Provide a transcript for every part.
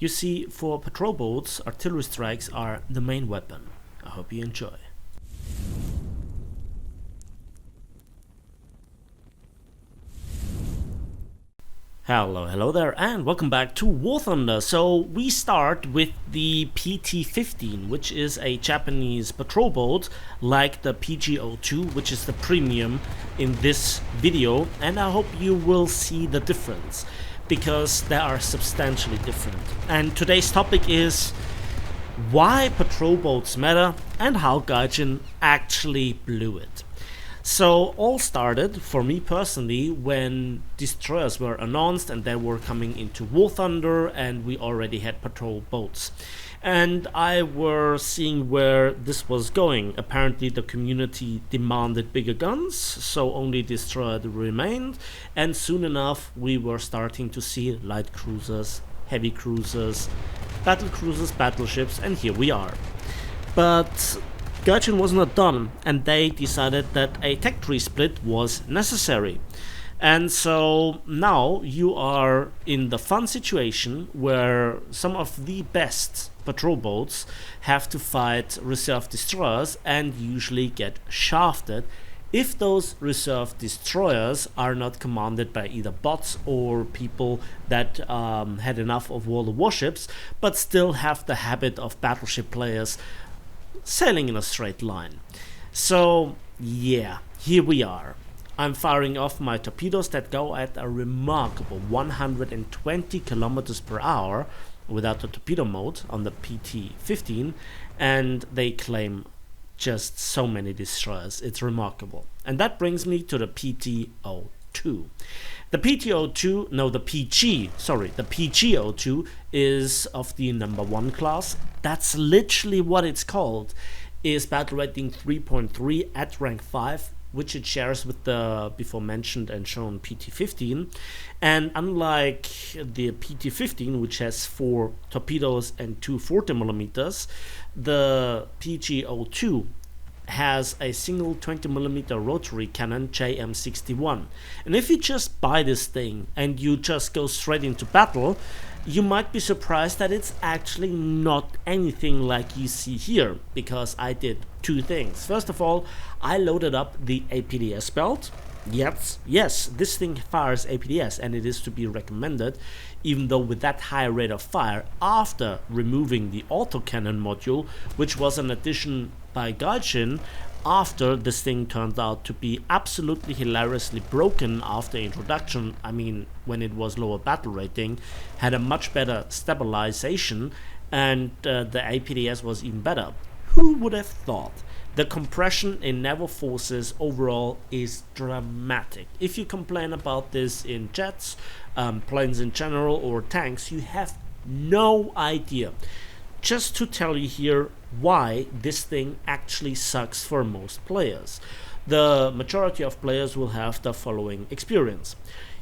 You see, for patrol boats, artillery strikes are the main weapon. I hope you enjoy. Hello there, and welcome back to War Thunder. So we start with the PT-15, which is a Japanese patrol boat like the PG-02, which is the premium in this video, and I hope you will see the difference, because they are substantially different. And today's topic is why patrol boats matter and how Gaijin actually blew it. So all started for me personally when destroyers were announced and they were coming into War Thunder and we already had patrol boats. And I were seeing where this was going. Apparently the community demanded bigger guns, so only destroyers remained, and soon enough we were starting to see light cruisers, heavy cruisers, battle cruisers, battleships, and here we are. But Gaijin was not done, and they decided that a tech tree split was necessary. And so now you are in the fun situation where some of the best patrol boats have to fight reserve destroyers and usually get shafted if those reserve destroyers are not commanded by either bots or people that had enough of World of Warships but still have the habit of battleship players sailing in a straight line. So yeah, here we are. I'm firing off my torpedoes that go at a remarkable 120 kilometers per hour without the torpedo mode on the PT-15, and they claim just so many destroyers. It's remarkable. And that brings me to the PT-02. The the PG-02 is of the number 1 class. That's literally what it's called. Is battle rating 3.3 at rank 5, which it shares with the before mentioned and shown PT-15. And unlike the PT-15, which has 4 torpedoes and 2 40mm, the PG-02 has a single 20mm rotary cannon JM61. And if you just buy this thing and you just go straight into battle, you might be surprised that it's actually not anything like you see here, because I did 2 things. First of all, I loaded up the APDS belt. Yes, this thing fires APDS, and it is to be recommended, even though with that high rate of fire, after removing the autocannon module, which was an addition by Gaijin after this thing turned out to be absolutely hilariously broken after introduction. I mean, when it was lower battle rating, had a much better stabilization, and the APDS was even better. Who would have thought? The compression in naval forces overall is dramatic. If you complain about this in jets, planes in general, or tanks, you have no idea. Just to tell you here why this thing actually sucks for most players. The majority of players will have the following experience.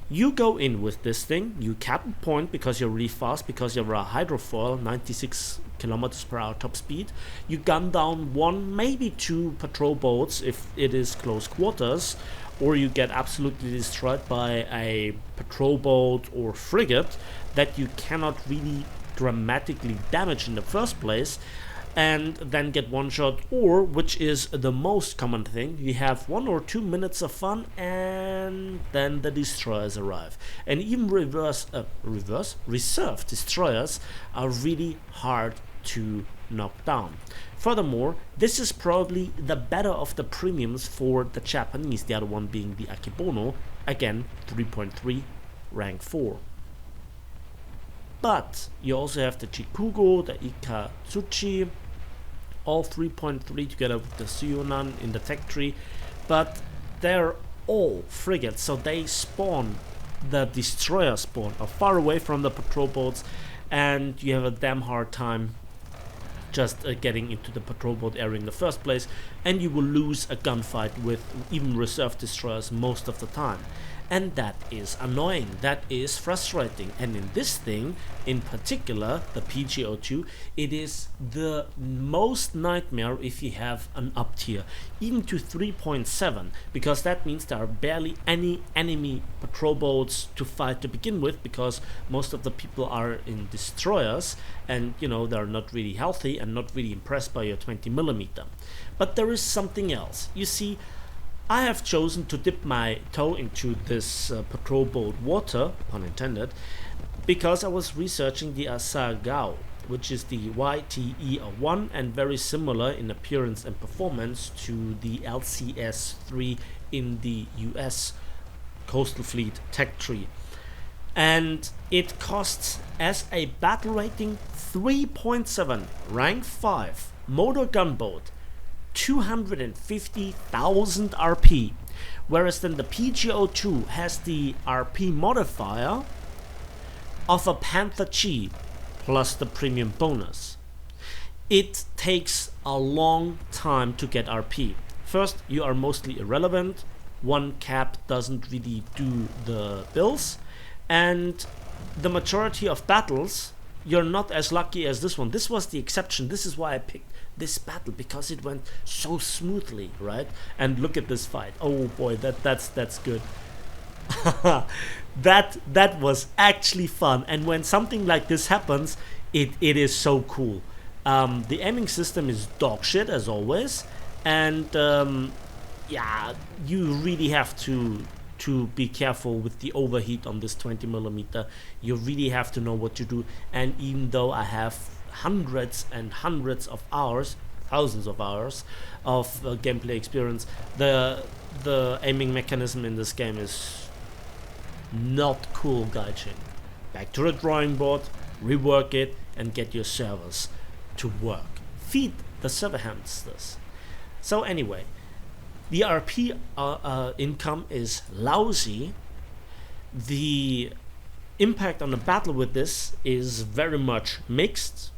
You go in with this thing, you cap a point because you're really fast, because you're a hydrofoil, 96 kilometers per hour top speed. You gun down 1, maybe 2 patrol boats if it is close quarters, or you get absolutely destroyed by a patrol boat or frigate that you cannot really dramatically damage in the first place, and then get one shot, or, which is the most common thing, you have 1 or 2 minutes of fun and then the destroyers arrive. And even reserve destroyers are really hard to knock down. Furthermore, this is probably the better of the premiums for the Japanese, the other one being the Akebono, again 3.3 rank 4. But you also have the Chikugo, the Ikatsuchi, all 3.3 together with the Suyonan in the tech tree, but they're all frigates, so they spawn, the destroyer spawn, are far away from the patrol boats, and you have a damn hard time just getting into the patrol boat area in the first place, and you will lose a gunfight with even reserve destroyers most of the time. And that is annoying, that is frustrating. And in this thing, in particular, the PGO2, it is the most nightmare if you have an up tier, even to 3.7, because that means there are barely any enemy patrol boats to fight to begin with, because most of the people are in destroyers, and they're not really healthy and not really impressed by your 20mm. But there is something else. You see, I have chosen to dip my toe into this patrol boat water, pun intended, because I was researching the Asagao, which is the YTE-1 and very similar in appearance and performance to the LCS-3 in the US Coastal Fleet tech tree. And it costs, as a battle rating 3.7 rank 5 motor gunboat, 250,000 RP, whereas then the PGO2 has the RP modifier of a Panther G plus the premium bonus. It takes a long time to get RP. First, you are mostly irrelevant, one cap doesn't really do the bills, and the majority of battles you're not as lucky as this one. This was the exception. This is why I picked this battle, because it went so smoothly, right? And look at this fight. Oh boy, that's good. that was actually fun. And when something like this happens, it is so cool. The aiming system is dog shit as always, and yeah, you really have to be careful with the overheat on this 20mm. You really have to know what to do. And even though I have hundreds and hundreds of hours, thousands of hours of gameplay experience, the aiming mechanism in this game is not cool, Gaijin. Back to the drawing board, rework it, and get your servers to work. Feed the server hamsters. So anyway, the RP income is lousy. The impact on the battle with this is very much mixed.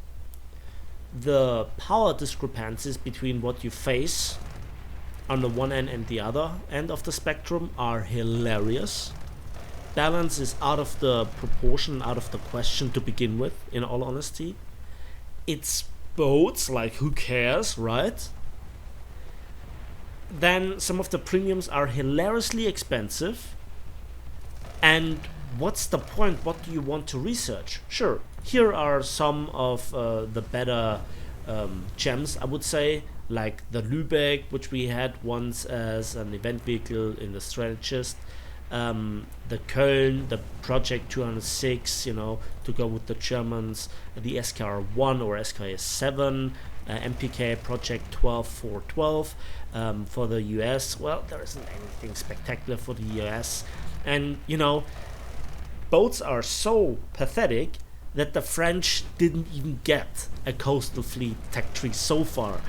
The power discrepancies between what you face on the one end and the other end of the spectrum are hilarious. Balance is out of the proportion, out of the question to begin with, in all honesty. It's boats, like who cares, right? Then some of the premiums are hilariously expensive. And what's the point? What do you want to research? Sure, here are some of the better gems, I would say, like the Lübeck, which we had once as an event vehicle in the strategist. The Köln, the Project 206, to go with the Germans, the SKR-1 or SKS-7, MPK Project 12412 for the US. Well, there isn't anything spectacular for the US. And, boats are so pathetic that the French didn't even get a coastal fleet tech tree so far.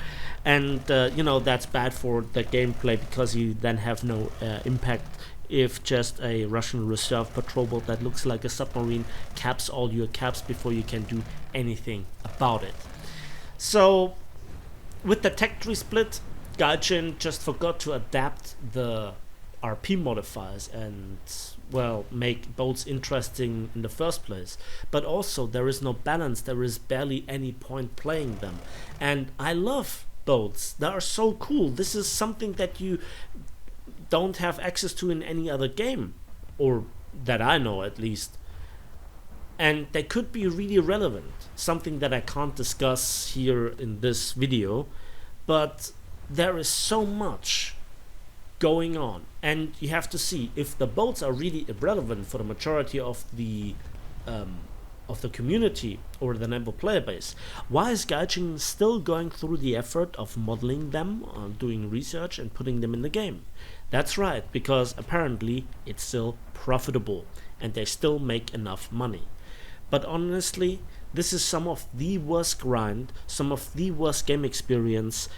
And, that's bad for the gameplay, because you then have no impact if just a Russian reserve patrol boat that looks like a submarine caps all your caps before you can do anything about it. So, with the tech tree split, Gaijin just forgot to adapt the RP modifiers and, well, make boats interesting in the first place. But also, there is no balance, there is barely any point playing them. And I love boats, they are so cool. This is something that you don't have access to in any other game, or that I know at least. And they could be really relevant, something that I can't discuss here in this video, but there is so much going on, and you have to see if the boats are really irrelevant for the majority of the community or the naval player base. Why is Gaijin still going through the effort of modeling them, doing research and putting them in the game? That's right, because apparently it's still profitable and they still make enough money. But honestly, this is some of the worst grind, some of the worst game experience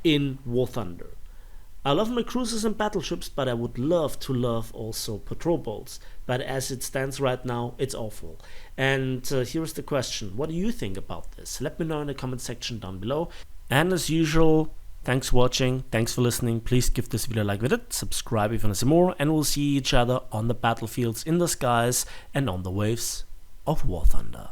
in War Thunder. I love my cruisers and battleships, but I would love to love also patrol boats. But as it stands right now, it's awful. And here's the question, what do you think about this? Let me know in the comment section down below. And as usual, Thanks for watching, thanks for listening. Please give this video a like with it, subscribe if you want to see more, and we'll see each other on the battlefields, in the skies, and on the waves of War Thunder.